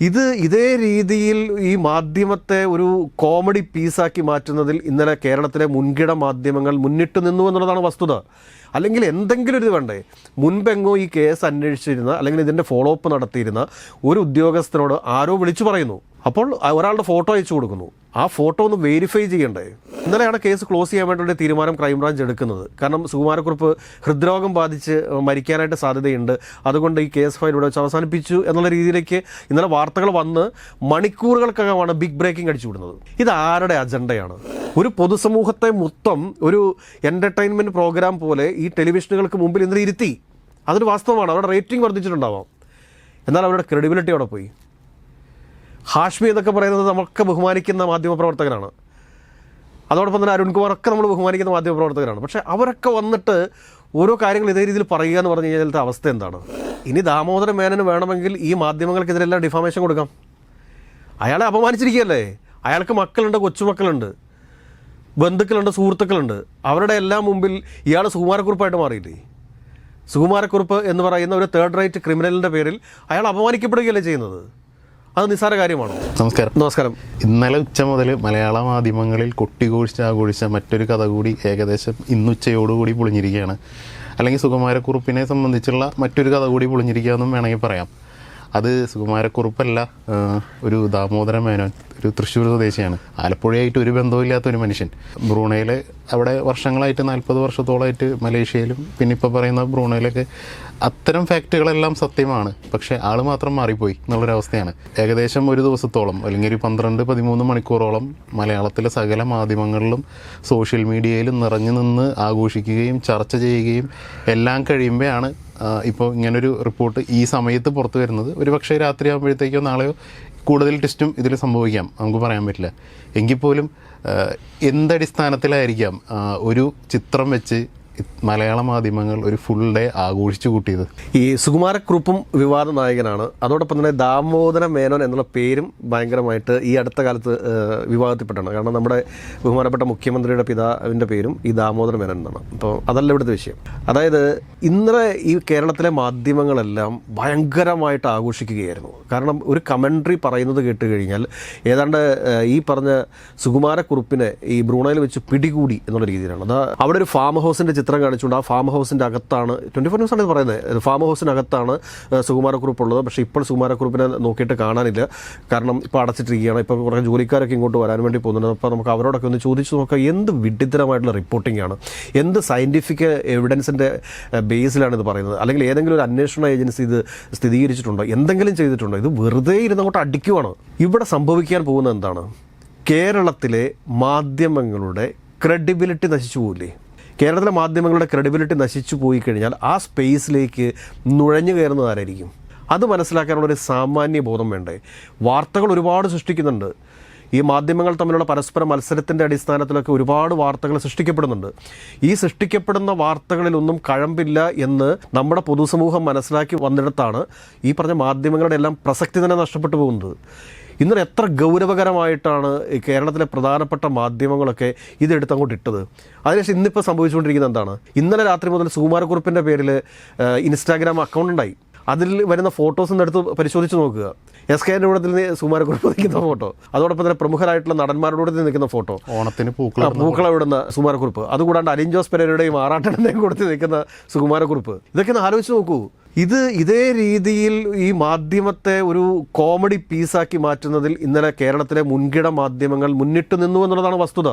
ഇതേ രീതിയിൽ ഈ മാധ്യമത്തെ ഒരു കോമഡി പീസാക്കി മാറ്റുന്നതിൽ ഇന്നലെ കേരളത്തിലെ മുൻകിട മാധ്യമങ്ങൾ മുന്നിട്ട് നിന്നു എന്നുള്ളതാണ് വസ്തുത. അല്ലെങ്കിൽ എന്തെങ്കിലും ഒരു ഇത് വേണ്ടേ? മുൻപെങ്ങോ ഈ കേസ് അന്വേഷിച്ചിരുന്ന അല്ലെങ്കിൽ ഇതിൻ്റെ ഫോളോ അപ്പ് നടത്തിയിരുന്ന ഒരു ഉദ്യോഗസ്ഥനോട് ആരോ വിളിച്ചു പറയുന്നു. അപ്പോൾ ഒരാളുടെ ഫോട്ടോ അയച്ചു കൊടുക്കുന്നു. ആ ഫോട്ടോ ഒന്ന് വെരിഫൈ ചെയ്യണ്ടേ? ഇന്നലെയാണ് കേസ് ക്ലോസ് ചെയ്യാൻ വേണ്ടി തീരുമാനം ക്രൈംബ്രാഞ്ച് എടുക്കുന്നത്. കാരണം സുകുമാരക്കുറുപ്പ് ഹൃദ്രോഗം ബാധിച്ച് മരിക്കാനായിട്ട് സാധ്യതയുണ്ട്, അതുകൊണ്ട് ഈ കേസ് ഫയൽ ഇവിടെ വെച്ച് അവസാനിപ്പിച്ചു എന്നുള്ള രീതിയിലേക്ക് ഇന്നലെ വാർത്തകൾ വന്ന് മണിക്കൂറുകൾക്കകമാണ് ബിഗ് ബ്രേക്കിംഗ് അടിച്ചുവിടുന്നത്. ഇത് ആരുടെ അജണ്ടയാണ്? ഒരു പൊതുസമൂഹത്തെ മൊത്തം ഒരു എൻ്റർടൈൻമെൻറ്റ് പ്രോഗ്രാം പോലെ ഈ ടെലിവിഷനുകൾക്ക് മുമ്പിൽ ഇന്നലെ ഇരുത്തി. അതൊരു വാസ്തവമാണ്. അവരുടെ റേറ്റിംഗ് വർദ്ധിച്ചിട്ടുണ്ടാവാം, എന്നാൽ അവരുടെ ക്രെഡിബിലിറ്റി അവിടെ പോയി. ഹാഷ്മി എന്നൊക്കെ പറയുന്നത് നമ്മളൊക്കെ ബഹുമാനിക്കുന്ന മാധ്യമപ്രവർത്തകരാണ്. അതോടൊപ്പം തന്നെ അരുൺകുമാറൊക്കെ നമ്മൾ ബഹുമാനിക്കുന്ന മാധ്യമപ്രവർത്തകരാണ്. പക്ഷേ അവരൊക്കെ വന്നിട്ട് ഓരോ കാര്യങ്ങൾ ഇതേ രീതിയിൽ പറയുക എന്ന് പറഞ്ഞു കഴിഞ്ഞാൽ അവസ്ഥ എന്താണ്? ഇനി ദാമോദരൻ മേനോന് വേണമെങ്കിൽ ഈ മാധ്യമങ്ങൾക്കെതിരെല്ലാം ഡിഫാമേഷൻ കൊടുക്കാം. അയാളെ അപമാനിച്ചിരിക്കുകയല്ലേ? അയാൾക്ക് മക്കളുണ്ട്, കൊച്ചുമക്കളുണ്ട്, ബന്ധുക്കളുണ്ട്, സുഹൃത്തുക്കളുണ്ട്. അവരുടെ എല്ലാം മുമ്പിൽ ഇയാൾ സുകുമാരക്കുറുപ്പായിട്ട് മാറിയില്ലേ? സുകുമാരക്കുറുപ്പ് എന്ന് പറയുന്ന ഒരു തേർഡ് റേറ്റ് ക്രിമിനലിൻ്റെ പേരിൽ അയാൾ അപമാനിക്കപ്പെടുകയല്ലേ ചെയ്യുന്നത്? അത് നിസ്സാര കാര്യമാണോ? നമസ്കാരം. ഇന്നലെ ഉച്ച മുതൽ മലയാള മാധ്യമങ്ങളിൽ കൊട്ടിഘോഷിച്ച് ആഘോഷിച്ച മറ്റൊരു കഥ കൂടി ഏകദേശം ഇന്നുച്ചയോടുകൂടി പൊളിഞ്ഞിരിക്കുകയാണ്. അല്ലെങ്കിൽ സുകുമാരക്കുറുപ്പിനെ സംബന്ധിച്ചുള്ള മറ്റൊരു കഥ കൂടി പൊളിഞ്ഞിരിക്കുകയെന്നും വേണമെങ്കിൽ പറയാം. അത് സുകുമാരക്കുറുപ്പല്ല, ഒരു ദാമോദരൻ മേനോൻ, ഒരു തൃശ്ശൂർ സ്വദേശിയാണ്. ആലപ്പുഴയായിട്ട് ഒരു ബന്ധവുമില്ലാത്തൊരു മനുഷ്യൻ. ബ്രൂണയിൽ അവിടെ വർഷങ്ങളായിട്ട് 40 വർഷത്തോളമായിട്ട് മലേഷ്യയിലും പിന്നെ ഇപ്പോൾ പറയുന്ന ബ്രൂണയിലൊക്കെ അത്തരം ഫാക്റ്റുകളെല്ലാം സത്യമാണ്. പക്ഷേ ആൾ മാത്രം മാറിപ്പോയി എന്നുള്ളൊരവസ്ഥയാണ്. ഏകദേശം ഒരു ദിവസത്തോളം അല്ലെങ്കിൽ ഒരു 12-13 മണിക്കൂറോളം മലയാളത്തിലെ സകല മാധ്യമങ്ങളിലും സോഷ്യൽ മീഡിയയിലും നിറഞ്ഞു നിന്ന് ആഘോഷിക്കുകയും ചർച്ച ചെയ്യുകയും എല്ലാം കഴിയുമ്പോഴാണ് ഇപ്പോൾ ഇങ്ങനൊരു റിപ്പോർട്ട് ഈ സമയത്ത് പുറത്തു വരുന്നത്. ഒരു പക്ഷേ രാത്രി ആകുമ്പോഴത്തേക്കോ നാളെയോ കൂടുതൽ ടെസ്റ്റും ഇതിൽ സംഭവിക്കാം, നമുക്ക് പറയാൻ പറ്റില്ല. എങ്കിൽ പോലും എന്തടിസ്ഥാനത്തിലായിരിക്കാം ഒരു ചിത്രം വെച്ച് മലയാള മാധ്യമങ്ങൾ ഒരു ഫുൾ ഡേ ആഘോഷിച്ചു കൂട്ടിയത്? ഈ സുകുമാരക്കുറുപ്പും വിവാദ നായകനാണ്. അതോടൊപ്പം തന്നെ ദാമോദരൻ മേനോൻ എന്നുള്ള പേരും ഭയങ്കരമായിട്ട് ഈ അടുത്ത കാലത്ത് വിവാദത്തിൽപ്പെട്ടാണ്. കാരണം നമ്മുടെ ബഹുമാനപ്പെട്ട മുഖ്യമന്ത്രിയുടെ പിതാവിൻ്റെ പേരും ഈ ദാമോദരൻ മേനോൻ എന്നാണ്. അപ്പോൾ അതല്ല ഇവിടുത്തെ വിഷയം. അതായത് ഇന്നലെ ഈ കേരളത്തിലെ മാധ്യമങ്ങളെല്ലാം ഭയങ്കരമായിട്ട് ആഘോഷിക്കുകയായിരുന്നു. കാരണം ഒരു കമൻട്രി പറയുന്നത് കേട്ട് കഴിഞ്ഞാൽ ഏതാണ്ട് ഈ പറഞ്ഞ സുകുമാരക്കുറുപ്പിനെ ഈ ബ്രൂണയിൽ വെച്ച് പിടികൂടി എന്നുള്ള രീതിയിലാണ്. അത് അവിടെ ഒരു ഫാം ഹൗസിൻ്റെ ചിത്രം കാണിച്ചുകൊണ്ട് ആ ഫാം ഹൗസിൻ്റെ അകത്താണ്, 24 ന്യൂസാണ് ഇത് പറയുന്നത്, ഫാം ഹൗസിനകത്താണ് സുകുമാരക്കുറുപ്പ് ഉള്ളത്. പക്ഷേ ഇപ്പോൾ സുകുമാരക്കുറുപ്പിനെ നോക്കിയിട്ട് കാണാനില്ല. കാരണം ഇപ്പോൾ അടച്ചിട്ടിരിക്കുകയാണ്. ഇപ്പോൾ കുറേ ജോലിക്കാരൊക്കെ ഇങ്ങോട്ട് വരാൻ വേണ്ടി പോകുന്നുണ്ട്. അപ്പോൾ നമുക്ക് അവരോടൊക്കെ ഒന്ന് ചോദിച്ചു നോക്കാം, എന്ത് വിഡ്ഢിത്തരമായിട്ടുള്ള റിപ്പോർട്ടിംഗ് ആണ്, എന്ത് സയൻറ്റിഫിക് എവിഡൻസിൻ്റെ ബേസിലാണ് ഇത് പറയുന്നത്? അല്ലെങ്കിൽ ഏതെങ്കിലും ഒരു അന്വേഷണ ഏജൻസി ഇത് സ്ഥിരീകരിച്ചിട്ടുണ്ടോ, എന്തെങ്കിലും ചെയ്തിട്ടുണ്ടോ? ഇത് വെറുതെ ഇരുന്നങ്ങോട്ട് അടിക്കുവാണ്. ഇവിടെ സംഭവിക്കാൻ പോകുന്നത് എന്താണ്? കേരളത്തിലെ മാധ്യമങ്ങളുടെ ക്രെഡിബിലിറ്റി നശിച്ചു പോകില്ലേ? കേരളത്തിലെ മാധ്യമങ്ങളുടെ ക്രെഡിബിലിറ്റി നശിച്ചു പോയി കഴിഞ്ഞാൽ ആ സ്പേസിലേക്ക് നുഴഞ്ഞു കയറുന്നത് ആരായിരിക്കും? അത് മനസ്സിലാക്കാനുള്ളൊരു സാമാന്യ ബോധം വേണ്ടേ? വാർത്തകൾ ഒരുപാട് സൃഷ്ടിക്കുന്നുണ്ട്. ഈ മാധ്യമങ്ങൾ തമ്മിലുള്ള പരസ്പര മത്സരത്തിൻ്റെ അടിസ്ഥാനത്തിലൊക്കെ ഒരുപാട് വാർത്തകൾ സൃഷ്ടിക്കപ്പെടുന്നുണ്ട്. ഈ സൃഷ്ടിക്കപ്പെടുന്ന വാർത്തകളിലൊന്നും കഴമ്പില്ല എന്ന് നമ്മുടെ പൊതുസമൂഹം മനസ്സിലാക്കി വന്നിടത്താണ് ഈ പറഞ്ഞ മാധ്യമങ്ങളുടെ എല്ലാം പ്രസക്തി തന്നെ നഷ്ടപ്പെട്ടു പോകുന്നത്. ഇന്നലെ എത്ര ഗൗരവകരമായിട്ടാണ് കേരളത്തിലെ പ്രധാനപ്പെട്ട മാധ്യമങ്ങളൊക്കെ ഇതെടുത്ത് അങ്ങോട്ട് ഇട്ടത്. അതിനുശേഷം ഇന്നിപ്പോൾ സംഭവിച്ചുകൊണ്ടിരിക്കുന്നത് എന്താണ്? ഇന്നലെ രാത്രി മുതൽ സുകുമാരക്കുറുപ്പിൻ്റെ പേരിൽ ഇൻസ്റ്റാഗ്രാം അക്കൗണ്ട് ഉണ്ടായി. അതിൽ വരുന്ന ഫോട്ടോസ് ഒന്ന് എടുത്ത് പരിശോധിച്ച് നോക്കുക. SKൻ്റെ കൂടത്തിൽ നിന്ന് സുകുമാരക്കുറുപ്പ് നിൽക്കുന്ന ഫോട്ടോ, അതോടൊപ്പം തന്നെ പ്രമുഖരായിട്ടുള്ള നടന്മാരുടെ കൂടെ നിൽക്കുന്ന ഫോട്ടോ, ഓണത്തിന് പൂക്കളം ഇടുന്ന സുകുമാരക്കുറുപ്പ്, അതുകൂടാണ്ട് അലിൻ ജോസ് പെരേരയുടെയും ആറാട്ടണ്ണൻ്റെയും കൂടത്തിൽ നിൽക്കുന്ന സുകുമാരക്കുറുപ്പ്. ഇതൊക്കെ ഒന്ന് ആലോചിച്ച് നോക്കൂ. ഇതേ രീതിയിൽ ഈ മാധ്യമത്തെ ഒരു കോമഡി പീസാക്കി മാറ്റുന്നതിൽ ഇന്നലെ കേരളത്തിലെ മുൻകിട മാധ്യമങ്ങൾ മുന്നിട്ട് നിന്നു എന്നുള്ളതാണ് വസ്തുത.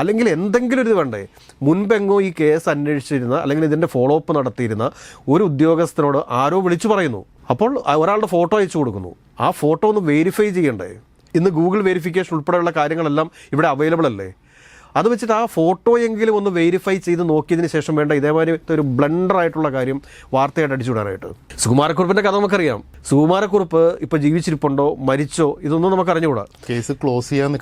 അല്ലെങ്കിൽ എന്തെങ്കിലും ഒരു ഇത് വേണ്ടേ? മുൻപെങ്ങോ ഈ കേസ് അന്വേഷിച്ചിരുന്ന അല്ലെങ്കിൽ ഇതിൻ്റെ ഫോളോ അപ്പ് നടത്തിയിരുന്ന ഒരു ഉദ്യോഗസ്ഥനോട് ആരോ വിളിച്ചു പറയുന്നു. അപ്പോൾ ഒരാളുടെ ഫോട്ടോ അയച്ചു കൊടുക്കുന്നു. ആ ഫോട്ടോ ഒന്ന് വെരിഫൈ ചെയ്യണ്ടേ? ഇന്ന് ഗൂഗിൾ വെരിഫിക്കേഷൻ ഉൾപ്പെടെയുള്ള കാര്യങ്ങളെല്ലാം ഇവിടെ അവൈലബിൾ അല്ലേ? അത് വെച്ചിട്ട് ആ ഫോട്ടോയെങ്കിലും ഒന്ന് വെരിഫൈ ചെയ്ത് നോക്കിയതിന് ശേഷം വേണ്ട ഇതേമാതിരി ഒരു ബ്ലണ്ടറായിട്ടുള്ള കാര്യം വാർത്തയായിട്ട് അടിച്ചുവിടാനായിട്ട്. സുകുമാരക്കുറുപ്പിൻ്റെ കഥ നമുക്കറിയാം. സുകുമാരക്കുറുപ്പ് ഇപ്പോൾ ജീവിച്ചിരിപ്പുണ്ടോ മരിച്ചോ ഇതൊന്നും നമുക്ക് അറിഞ്ഞുകൂടാ. കേസ് ക്ലോസ് ചെയ്യാൻ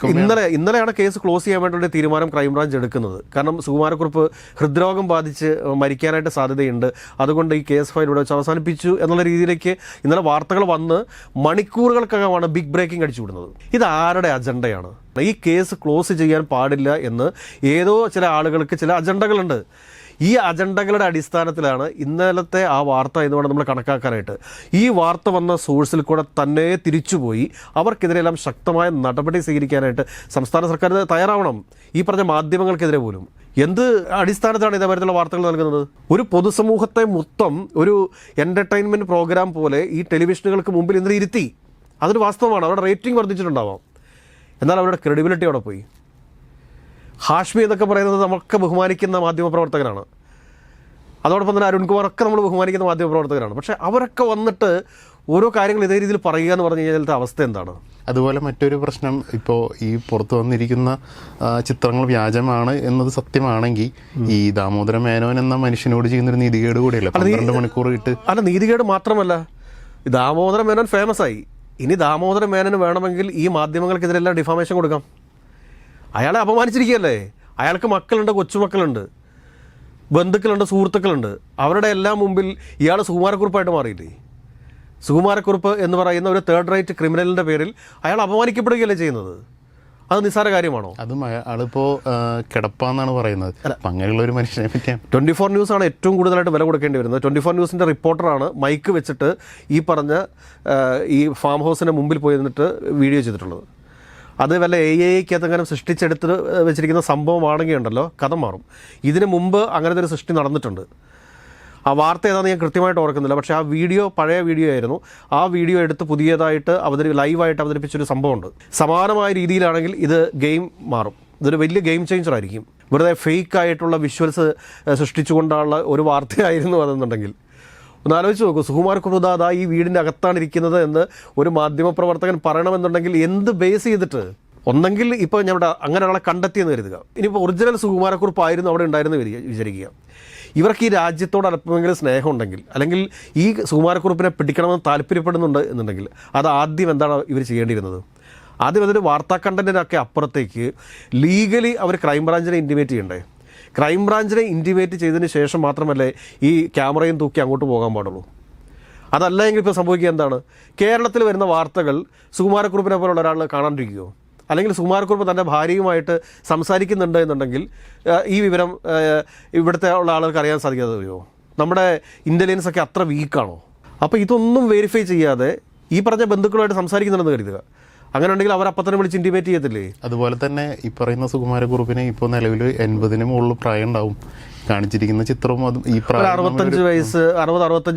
ഇന്നലെയാണ് കേസ് ക്ലോസ് ചെയ്യാൻ വേണ്ടി തീരുമാനം ക്രൈംബ്രാഞ്ച് എടുക്കുന്നത്. കാരണം സുകുമാരക്കുറുപ്പ് ഹൃദ്രോഗം ബാധിച്ച് മരിക്കാനായിട്ട് സാധ്യതയുണ്ട്, അതുകൊണ്ട് ഈ കേസ് ഫയൽ ഇവിടെ വെച്ച് അവസാനിപ്പിച്ചു എന്നുള്ള രീതിയിലേക്ക് ഇന്നലെ വാർത്തകൾ വന്ന് മണിക്കൂറുകൾക്കകമാണ് ബിഗ് ബ്രേക്കിംഗ് അടിച്ചുവിടുന്നത്. ഇത് ആരുടെ അജണ്ടയാണ്? ഈ കേസ് ക്ലോസ് ചെയ്യാൻ പാടില്ല എന്ന് ഏതോ ചില ആളുകൾക്ക് ചില അജണ്ടകളുണ്ട്. ഈ അജണ്ടകളുടെ അടിസ്ഥാനത്തിലാണ് ഇന്നലത്തെ ആ വാർത്ത എന്ന് വേണം നമ്മൾ കണക്കാക്കാനായിട്ട്. ഈ വാർത്ത വന്ന സോഴ്സിൽ കൂടെ തന്നെ തിരിച്ചുപോയി അവർക്കെതിരെയെല്ലാം ശക്തമായ നടപടി സ്വീകരിക്കാനായിട്ട് സംസ്ഥാന സർക്കാർ തയ്യാറാവണം. ഈ പറഞ്ഞ മാധ്യമങ്ങൾക്കെതിരെ പോലും എന്ത് അടിസ്ഥാനത്തിലാണ് ഇതേമാതിരിയുള്ള വാർത്തകൾ നൽകുന്നത്? ഒരു പൊതുസമൂഹത്തെ മൊത്തം ഒരു എൻ്റർടൈൻമെൻറ്റ് പ്രോഗ്രാം പോലെ ഈ ടെലിവിഷനുകൾക്ക് മുമ്പിൽ ഇന്നലെ ഇരുത്തി. അതൊരു വാസ്തവമാണ്. അവരുടെ റേറ്റിംഗ് വർദ്ധിച്ചിട്ടുണ്ടാവാം, എന്നാൽ അവരുടെ ക്രെഡിബിലിറ്റി അവിടെ പോയി. ഹാഷ്മി എന്നൊക്കെ പറയുന്നത് നമ്മളൊക്കെ ബഹുമാനിക്കുന്ന മാധ്യമപ്രവർത്തകനാണ്. അതോടൊപ്പം തന്നെ അരുൺകുമാറൊക്കെ നമ്മൾ ബഹുമാനിക്കുന്ന മാധ്യമപ്രവർത്തകരാണ്. പക്ഷേ അവരൊക്കെ വന്നിട്ട് ഓരോ കാര്യങ്ങൾ ഇതേ രീതിയിൽ പറയുക എന്ന് പറഞ്ഞു കഴിഞ്ഞാൽ അവസ്ഥ എന്താണ്? അതുപോലെ മറ്റൊരു പ്രശ്നം, ഇപ്പോൾ ഈ പുറത്തു വന്നിരിക്കുന്ന ചിത്രങ്ങൾ വ്യാജമാണ് എന്നത് സത്യമാണെങ്കിൽ ഈ ദാമോദര മേനോൻ എന്ന മനുഷ്യനോട് ചെയ്യുന്നൊരു നീതികേട് കൂടിയല്ല 12 മണിക്കൂർ ഇട്ട്. അല്ല, നീതികേട് മാത്രമല്ല, ദാമോദര മേനോൻ ഫേമസ് ആയി. ഇനി ദാമോദര മേനോന് വേണമെങ്കിൽ ഈ മാധ്യമങ്ങൾക്കെതിരെല്ലാം ഡിഫാമേഷൻ കൊടുക്കാം. അയാളെ അപമാനിച്ചിരിക്കുകയല്ലേ. അയാൾക്ക് മക്കളുണ്ട്, കൊച്ചുമക്കളുണ്ട്, ബന്ധുക്കളുണ്ട്, സുഹൃത്തുക്കളുണ്ട്. അവരുടെ എല്ലാം മുമ്പിൽ ഇയാൾ സുകുമാരക്കുറുപ്പായിട്ട് മാറിയില്ലേ? സുകുമാരക്കുറുപ്പ് എന്ന് പറയുന്ന ഒരു തേർഡ് റേറ്റ് ക്രിമിനലിൻ്റെ പേരിൽ അയാൾ അപമാനിക്കപ്പെടുകയല്ലേ ചെയ്യുന്നത്? അത് നിസ്സാര കാര്യമാണോ? അതും ആളിപ്പോൾ കിടപ്പാന്നാണ് പറയുന്നത്. അങ്ങനെയുള്ള ഒരു മനുഷ്യനെ പറ്റിയാണ് 24 ന്യൂസാണ് ഏറ്റവും കൂടുതലായിട്ട് വില കൊടുക്കേണ്ടി വരുന്നത്. 24 ന്യൂസിൻ്റെ റിപ്പോർട്ടറാണ് മൈക്ക് വെച്ചിട്ട് ഈ പറഞ്ഞ ഈ ഫാം ഹൗസിൻ്റെ മുമ്പിൽ പോയി നിന്നിട്ട് വീഡിയോ ചെയ്തിട്ടുള്ളത്. അത് വല്ല AI-ക്കകത്തെങ്ങനെ സൃഷ്ടിച്ചെടുത്ത് വെച്ചിരിക്കുന്ന സംഭവമാണെങ്കിൽ ഉണ്ടല്ലോ, കഥ മാറും. ഇതിന് മുമ്പ് അങ്ങനത്തെ ഒരു സൃഷ്ടി നടന്നിട്ടുണ്ട്. ആ വാർത്ത ഏതാണെന്ന് ഞാൻ കൃത്യമായിട്ട് ഓർക്കുന്നില്ല. പക്ഷേ ആ വീഡിയോ പഴയ വീഡിയോ ആയിരുന്നു. ആ വീഡിയോ എടുത്ത് പുതിയതായിട്ട് ലൈവായിട്ട് അവതരിപ്പിച്ചൊരു സംഭവമുണ്ട്. സമാനമായ രീതിയിലാണെങ്കിൽ ഇത് ഗെയിം മാറും. ഇതൊരു വലിയ ഗെയിം ചേഞ്ചർ ആയിരിക്കും. വെറുതെ ഫേക്ക് ആയിട്ടുള്ള വിഷ്വൽസ് സൃഷ്ടിച്ചുകൊണ്ടുള്ള ഒരു വാർത്തയായിരുന്നു അതെന്നുണ്ടെങ്കിൽ ഒന്ന് ആലോചിച്ച് നോക്കൂ. സുകുമാരക്കുറുപ്പ് ഈ വീടിൻ്റെ അകത്താണ് ഇരിക്കുന്നത് എന്ന് ഒരു മാധ്യമപ്രവർത്തകൻ പറയണമെന്നുണ്ടെങ്കിൽ എന്ത് ബേസ് ചെയ്തിട്ട്? ഒന്നെങ്കിൽ ഇപ്പോൾ ഞാൻ ഇവിടെ അങ്ങനെ ഒരാളെ കണ്ടെത്തിയെന്ന് കരുതുക. ഇനിയിപ്പോൾ ഒറിജിനൽ സുകുമാരക്കുറുപ്പ് ആയിരുന്നു അവിടെ ഉണ്ടായിരുന്നു വിചാരിക്കുക. ഇവർക്ക് ഈ രാജ്യത്തോട് അല്പമെങ്കിലും സ്നേഹമുണ്ടെങ്കിൽ, അല്ലെങ്കിൽ ഈ സുകുമാരക്കുറുപ്പിനെ പിടിക്കണമെന്ന് താല്പര്യപ്പെടുന്നുണ്ട് എന്നുണ്ടെങ്കിൽ അത് ആദ്യം എന്താണ് ഇവർ ചെയ്യേണ്ടിയിരുന്നത്? ആദ്യം അതൊരു വാർത്താ കണ്ടൻറ്റിനൊക്കെ അപ്പുറത്തേക്ക് ലീഗലി അവർ ക്രൈംബ്രാഞ്ചിനെ ഇൻറ്റിമേറ്റ് ചെയ്യണ്ടേ? ക്രൈംബ്രാഞ്ചിനെ ഇൻറ്റിമേറ്റ് ചെയ്തതിന് ശേഷം മാത്രമല്ലേ ഈ ക്യാമറയും തൂക്കി അങ്ങോട്ട് പോകാൻ പാടുള്ളൂ. അതല്ല എങ്കിൽ ഇപ്പോൾ സംഭവിക്കുക എന്താണ്? കേരളത്തിൽ വരുന്ന വാർത്തകൾ സുകുമാരക്കുറുപ്പിനെ പോലുള്ള ഒരാൾ കാണാണ്ടിരിക്കുമോ? അല്ലെങ്കിൽ സുകുമാരക്കുറുപ്പ് തൻ്റെ ഭാര്യയുമായിട്ട് സംസാരിക്കുന്നുണ്ട് എന്നുണ്ടെങ്കിൽ ഈ വിവരം ഇവിടുത്തെ ഉള്ള ആളുകൾക്ക് അറിയാൻ സാധിക്കാതെ വരുമോ? നമ്മുടെ ഇൻ്റലിജൻസ് ഒക്കെ അത്ര വീക്കാണോ? അപ്പോൾ ഇതൊന്നും വെരിഫൈ ചെയ്യാതെ ഈ പറഞ്ഞ ബന്ധുക്കളുമായിട്ട് സംസാരിക്കുന്നുണ്ടെന്ന് കരുതുക. അങ്ങനെ ഉണ്ടെങ്കിൽ അവർ അപ്പം തന്നെ വിളിച്ച് ഇൻറ്റിമേറ്റ് ചെയ്യത്തില്ലേ? അതുപോലെ തന്നെ ഈ പറയുന്ന സുകുമാരക്കുറുപ്പിനെ ഇപ്പോൾ നിലവിൽ 80-ന് മുകളിൽ പ്രായം ഉണ്ടാവും. കാണിച്ചിരിക്കുന്ന ചിത്രവും അതും ഈ 65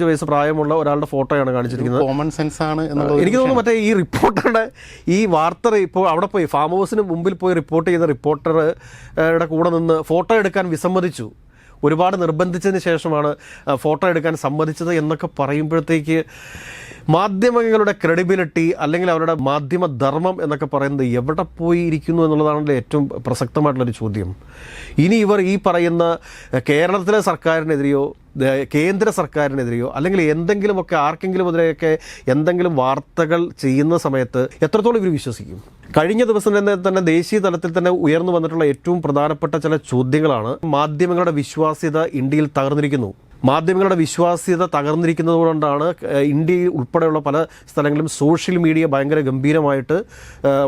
വയസ്സ് പ്രായമുള്ള ഒരാളുടെ ഫോട്ടോയാണ് കാണിച്ചിരിക്കുന്നത്. കോമൺ സെൻസ് ആണ്. എനിക്ക് തോന്നുന്നു മറ്റേ ഈ റിപ്പോർട്ടറുടെ ഈ വാർത്ത ഇപ്പോൾ അവിടെ പോയി ഫാം ഹൗസിന് മുമ്പിൽ പോയി റിപ്പോർട്ട് ചെയ്ത റിപ്പോർട്ടറുടെ കൂടെ നിന്ന് ഫോട്ടോ എടുക്കാൻ വിസമ്മതിച്ചു. ഒരുപാട് നിർബന്ധിച്ചതിന് ശേഷമാണ് ഫോട്ടോ എടുക്കാൻ സമ്മതിച്ചത് എന്നൊക്കെ പറയുമ്പോഴത്തേക്ക് മാധ്യമങ്ങളുടെ ക്രെഡിബിലിറ്റി അല്ലെങ്കിൽ അവരുടെ മാധ്യമധർമ്മം എന്നൊക്കെ പറയുന്നത് എവിടെ പോയി ഇരിക്കുന്നു എന്നുള്ളതാണല്ലോ ഏറ്റവും പ്രസക്തമായിട്ടുള്ളൊരു ചോദ്യം. ഇനി ഇവർ ഈ പറയുന്ന കേരളത്തിലെ സർക്കാരിനെതിരെയോ കേന്ദ്ര സർക്കാരിനെതിരെയോ അല്ലെങ്കിൽ എന്തെങ്കിലുമൊക്കെ ആർക്കെങ്കിലും എതിരെയൊക്കെ എന്തെങ്കിലും വാർത്തകൾ ചെയ്യുന്ന സമയത്ത് എത്രത്തോളം ഇവർ വിശ്വസിക്കും? കഴിഞ്ഞ ദിവസം തന്നെ ദേശീയ തലത്തിൽ തന്നെ ഉയർന്നു വന്നിട്ടുള്ള ഏറ്റവും പ്രധാനപ്പെട്ട ചില ചോദ്യങ്ങളാണ് മാധ്യമങ്ങളുടെ വിശ്വാസ്യത ഇന്ത്യയിൽ തകർന്നിരിക്കുന്നു. മാധ്യമങ്ങളുടെ വിശ്വാസ്യത തകർന്നിരിക്കുന്നതുകൊണ്ടാണ് ഇന്ത്യയിൽ ഉൾപ്പെടെയുള്ള പല സ്ഥലങ്ങളിലും സോഷ്യൽ മീഡിയ ഭയങ്കര ഗംഭീരമായിട്ട്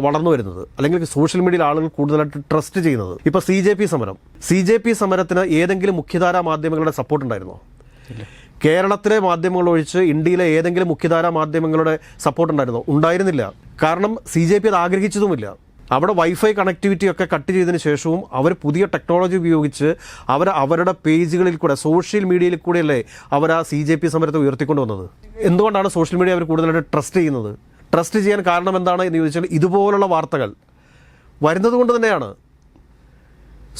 വളർന്നു വരുന്നത്, അല്ലെങ്കിൽ സോഷ്യൽ മീഡിയയിൽ ആളുകൾ കൂടുതലായിട്ട് ട്രസ്റ്റ് ചെയ്യുന്നത്. ഇപ്പോൾ CJP സമരത്തിന് ഏതെങ്കിലും മുഖ്യധാരാ മാധ്യമങ്ങളുടെ സപ്പോർട്ട് ഉണ്ടായിരുന്നോ? കേരളത്തിലെ മാധ്യമങ്ങൾ ഒഴിച്ച് ഇന്ത്യയിലെ ഏതെങ്കിലും മുഖ്യധാരാ മാധ്യമങ്ങളുടെ സപ്പോർട്ട് ഉണ്ടായിരുന്നോ? ഉണ്ടായിരുന്നില്ല. കാരണം CJP അത് ആഗ്രഹിച്ചതുമില്ല. അവിടെ വൈഫൈ കണക്ടിവിറ്റി ഒക്കെ കട്ട് ചെയ്തതിന് ശേഷവും അവർ പുതിയ ടെക്നോളജി ഉപയോഗിച്ച് അവരുടെ പേജുകളിൽ കൂടെ സോഷ്യൽ മീഡിയയിൽ കൂടെയല്ലേ അവർ ആ CJP സമരത്തെ ഉയർത്തിക്കൊണ്ടുവന്നത്. എന്തുകൊണ്ടാണ് സോഷ്യൽ മീഡിയ അവർ കൂടുതലായിട്ട് ട്രസ്റ്റ് ചെയ്യുന്നത്? ട്രസ്റ്റ് ചെയ്യാൻ കാരണം എന്താണ് എന്ന് ചോദിച്ചാൽ ഇതുപോലുള്ള വാർത്തകൾ വരുന്നത് കൊണ്ട് തന്നെയാണ്.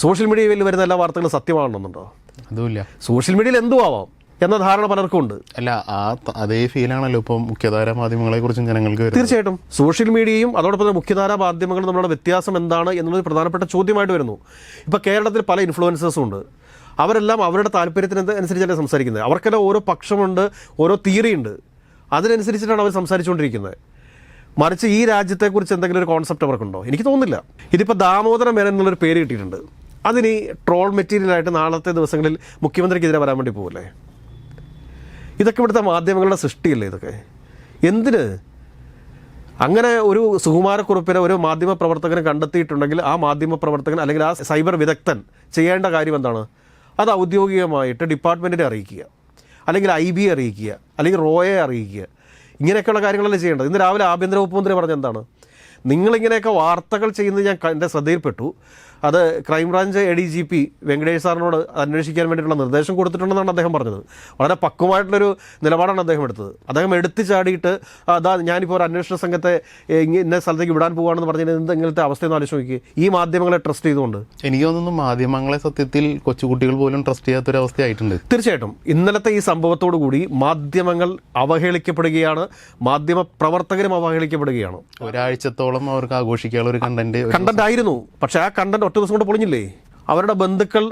സോഷ്യൽ മീഡിയയിൽ വരുന്ന എല്ലാ വാർത്തകളും സത്യമാണെന്നുണ്ടോ? അതുമില്ല. സോഷ്യൽ മീഡിയയിൽ എന്തും ആവാം എന്ന ധാരണ പലർക്കും ഉണ്ട്. അല്ല, അതേ ഫീലാണല്ലോ ഇപ്പം മുഖ്യധാരാ മാധ്യമങ്ങളെ കുറിച്ചും ജനങ്ങൾക്ക്. തീർച്ചയായിട്ടും സോഷ്യൽ മീഡിയയും അതോടൊപ്പം തന്നെ മുഖ്യധാരാ മാധ്യമങ്ങളും തമ്മിലുള്ള വ്യത്യാസം എന്താണ് എന്നുള്ളത് പ്രധാനപ്പെട്ട ചോദ്യമായിട്ട് വരുന്നു. ഇപ്പോൾ കേരളത്തിൽ പല ഇൻഫ്ലുവൻസേഴ്സും ഉണ്ട്. അവരെല്ലാം അവരുടെ താല്പര്യത്തിന് അനുസരിച്ചല്ലേ സംസാരിക്കുന്നത്. അവർക്കെല്ലാം ഓരോ പക്ഷമുണ്ട്, ഓരോ തിയറി ഉണ്ട്. അതിനനുസരിച്ചിട്ടാണ് അവർ സംസാരിച്ചുകൊണ്ടിരിക്കുന്നത്. മറിച്ച് ഈ രാജ്യത്തെക്കുറിച്ച് എന്തെങ്കിലും ഒരു കോൺസെപ്റ്റ് അവർക്കുണ്ടോ? എനിക്ക് തോന്നുന്നില്ല. ഇതിപ്പോൾ ദാമോദര മേനോൻ എന്നുള്ളൊരു പേര് കിട്ടിയിട്ടുണ്ട്. അതിന് ട്രോൾ മെറ്റീരിയലായിട്ട് നാളത്തെ ദിവസങ്ങളിൽ മുഖ്യമന്ത്രിക്കെതിരെ വരാൻ വേണ്ടി പോകില്ലേ? ഇതൊക്കെ ഇവിടുത്തെ മാധ്യമങ്ങളുടെ സൃഷ്ടിയല്ലേ ഇതൊക്കെ? എന്തിന്? അങ്ങനെ ഒരു സുകുമാരക്കുറുപ്പിനെ ഒരു മാധ്യമ പ്രവർത്തകനെ കണ്ടെത്തിയിട്ടുണ്ടെങ്കിൽ ആ മാധ്യമ പ്രവർത്തകൻ അല്ലെങ്കിൽ ആ സൈബർ വിദഗ്ധൻ ചെയ്യേണ്ട കാര്യം എന്താണ്? അത് ഔദ്യോഗികമായിട്ട് ഡിപ്പാർട്ട്മെൻറ്റിനെ അറിയിക്കുക, അല്ലെങ്കിൽ IB അറിയിക്കുക, അല്ലെങ്കിൽ റോയെ അറിയിക്കുക. ഇങ്ങനെയൊക്കെയുള്ള കാര്യങ്ങളല്ലേ ചെയ്യേണ്ടത്. ഇന്ന് രാവിലെ ആഭ്യന്തര വകുപ്പ് മന്ത്രി പറഞ്ഞെന്താണ്, നിങ്ങളിങ്ങനെയൊക്കെ വാർത്തകൾ ചെയ്യുന്നത് ഞാൻ എൻ്റെ ശ്രദ്ധയിൽപ്പെട്ടു, അത് ക്രൈംബ്രാഞ്ച് ADGP വെങ്കടേഷ് സാറിനോട് അന്വേഷിക്കാൻ വേണ്ടിയിട്ടുള്ള നിർദ്ദേശം കൊടുത്തിട്ടുണ്ടെന്നാണ് അദ്ദേഹം പറഞ്ഞത്. വളരെ പക്വമായിട്ടുള്ളൊരു നിലപാടാണ് അദ്ദേഹം എടുത്തത്. അദ്ദേഹം എടുത്തു ചാടിയിട്ട് അതാ ഞാനിപ്പോൾ ഒരു അന്വേഷണ സംഘത്തെ ഇന്ന സ്ഥലത്തേക്ക് വിടാൻ പോകുകയാണെന്ന് പറഞ്ഞാൽ എന്തെങ്കിലത്തെ അവസ്ഥയൊന്നും ആലോചിക്കുക. ഈ മാധ്യമങ്ങളെ ട്രസ്റ്റ് ചെയ്തുകൊണ്ട് എനിക്ക് തോന്നുന്നു മാധ്യമങ്ങളെ സത്യത്തിൽ കൊച്ചുകുട്ടികൾ പോലും ട്രസ്റ്റ് ചെയ്യാത്തൊരവസ്ഥയായിട്ടുണ്ട്. തീർച്ചയായിട്ടും ഇന്നലത്തെ ഈ സംഭവത്തോടു കൂടി മാധ്യമങ്ങൾ അവഹേളിക്കപ്പെടുകയാണ്, മാധ്യമ പ്രവർത്തകരും അവഹേളിക്കപ്പെടുകയാണ്. ഒരാഴ്ചത്തോളം അവർക്ക് ആഘോഷിക്കാനുള്ള ഒരു കണ്ടന്റ് ആയിരുന്നു. പക്ഷേ ആ കണ്ടന്റ് ഒറ്റ ദിവസം കൊണ്ട് പൊളിഞ്ഞില്ലേ? അവരുടെ ബന്ധുക്കൾ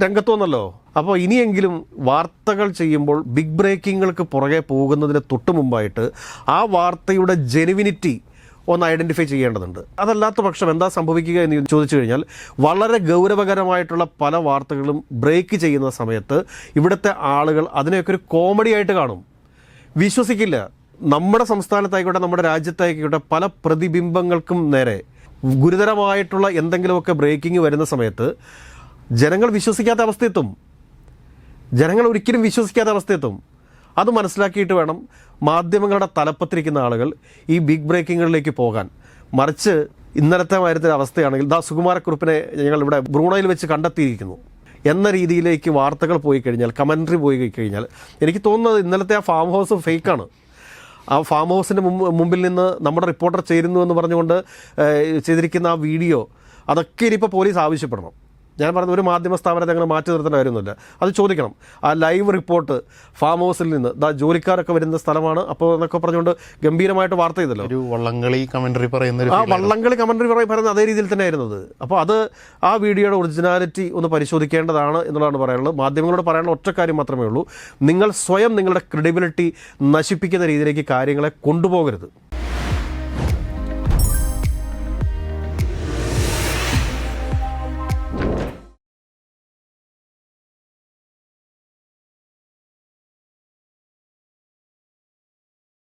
രംഗത്ത് വന്നല്ലോ. അപ്പോൾ ഇനിയെങ്കിലും വാർത്തകൾ ചെയ്യുമ്പോൾ ബിഗ് ബ്രേക്കിങ്ങൾക്ക് പുറകെ പോകുന്നതിന് തൊട്ട് മുമ്പായിട്ട് ആ വാർത്തയുടെ ജെനുവിനിറ്റി ഒന്ന് ഐഡൻറ്റിഫൈ ചെയ്യേണ്ടതുണ്ട്. അതല്ലാത്ത പക്ഷം എന്താ സംഭവിക്കുക എന്ന് ചോദിച്ചു കഴിഞ്ഞാൽ, വളരെ ഗൗരവകരമായിട്ടുള്ള പല വാർത്തകളും ബ്രേക്ക് ചെയ്യുന്ന സമയത്ത് ഇവിടുത്തെ ആളുകൾ അതിനെയൊക്കെ ഒരു കോമഡി ആയിട്ട് കാണും, വിശ്വസിക്കില്ല. നമ്മുടെ സംസ്ഥാനത്തായിക്കോട്ടെ നമ്മുടെ രാജ്യത്തായിക്കോട്ടെ പല പ്രതിബിംബങ്ങൾക്കും നേരെ ഗുരുതരമായിട്ടുള്ള എന്തെങ്കിലുമൊക്കെ ബ്രേക്കിംഗ് വരുന്ന സമയത്ത് ജനങ്ങൾ വിശ്വസിക്കാത്ത അവസ്ഥയെത്തും, ജനങ്ങൾ ഒരിക്കലും വിശ്വസിക്കാത്ത അവസ്ഥയെത്തും. അത് മനസ്സിലാക്കിയിട്ട് വേണം മാധ്യമങ്ങളുടെ തലപ്പത്തിരിക്കുന്ന ആളുകൾ ഈ ബിഗ് ബ്രേക്കിങ്ങുകളിലേക്ക് പോകാൻ. മറിച്ച് ഇന്നലത്തെ മാതിരത്തെ അവസ്ഥയാണെങ്കിൽ സുകുമാരക്കുറുപ്പിനെ ഞങ്ങൾ ഇവിടെ ബ്രൂണയിൽ വെച്ച് കണ്ടെത്തിയിരിക്കുന്നു എന്ന രീതിയിലേക്ക് വാർത്തകൾ പോയി കഴിഞ്ഞാൽ, കമൻട്രി പോയി കഴിഞ്ഞാൽ, എനിക്ക് തോന്നുന്നത് ഇന്നലത്തെ ആ ഫാം ഹൗസ് ഫേക്കാണ്. ആ ഫാം ഹൗസിൻ്റെ മുമ്പിൽ നിന്ന് നമ്മുടെ റിപ്പോർട്ടർ ചേരുന്നു എന്ന് പറഞ്ഞുകൊണ്ട് ചെയ്തിരിക്കുന്ന ആ വീഡിയോ അതൊക്കെ ഇനിയിപ്പോൾ പോലീസ് ആവശ്യപ്പെടണം. ഞാൻ പറഞ്ഞ ഒരു മാധ്യമ സ്ഥാപനത്തെ അങ്ങനെ മാറ്റി നിർത്തേണ്ട കാര്യമൊന്നുമില്ല, അത് ചോദിക്കണം. ആ ലൈവ് റിപ്പോർട്ട് ഫാം ഹൗസിൽ നിന്ന് ജോലിക്കാരൊക്കെ വരുന്ന സ്ഥലമാണ് അപ്പോൾ എന്നൊക്കെ പറഞ്ഞുകൊണ്ട് ഗംഭീരമായിട്ട് വാർത്ത ചെയ്തല്ലോ. ഒരു വള്ളംകളി കമന്ററി പറയുന്ന ആ വള്ളംകളി കമന്ററി പറയുന്നത് അതേ രീതിയിൽ തന്നെ ആയിരുന്നത്. അപ്പോൾ അത് ആ വീഡിയോയുടെ ഒറിജിനാലിറ്റി ഒന്ന് പരിശോധിക്കേണ്ടതാണ് എന്നുള്ളതാണ് പറയാനുള്ളത്. മാധ്യമങ്ങളോട് പറയാനുള്ള ഒറ്റ കാര്യം മാത്രമേ ഉള്ളൂ, നിങ്ങൾ സ്വയം നിങ്ങളുടെ ക്രെഡിബിലിറ്റി നശിപ്പിക്കുന്ന രീതിയിലേക്ക് കാര്യങ്ങളെ കൊണ്ടുപോകരുത്.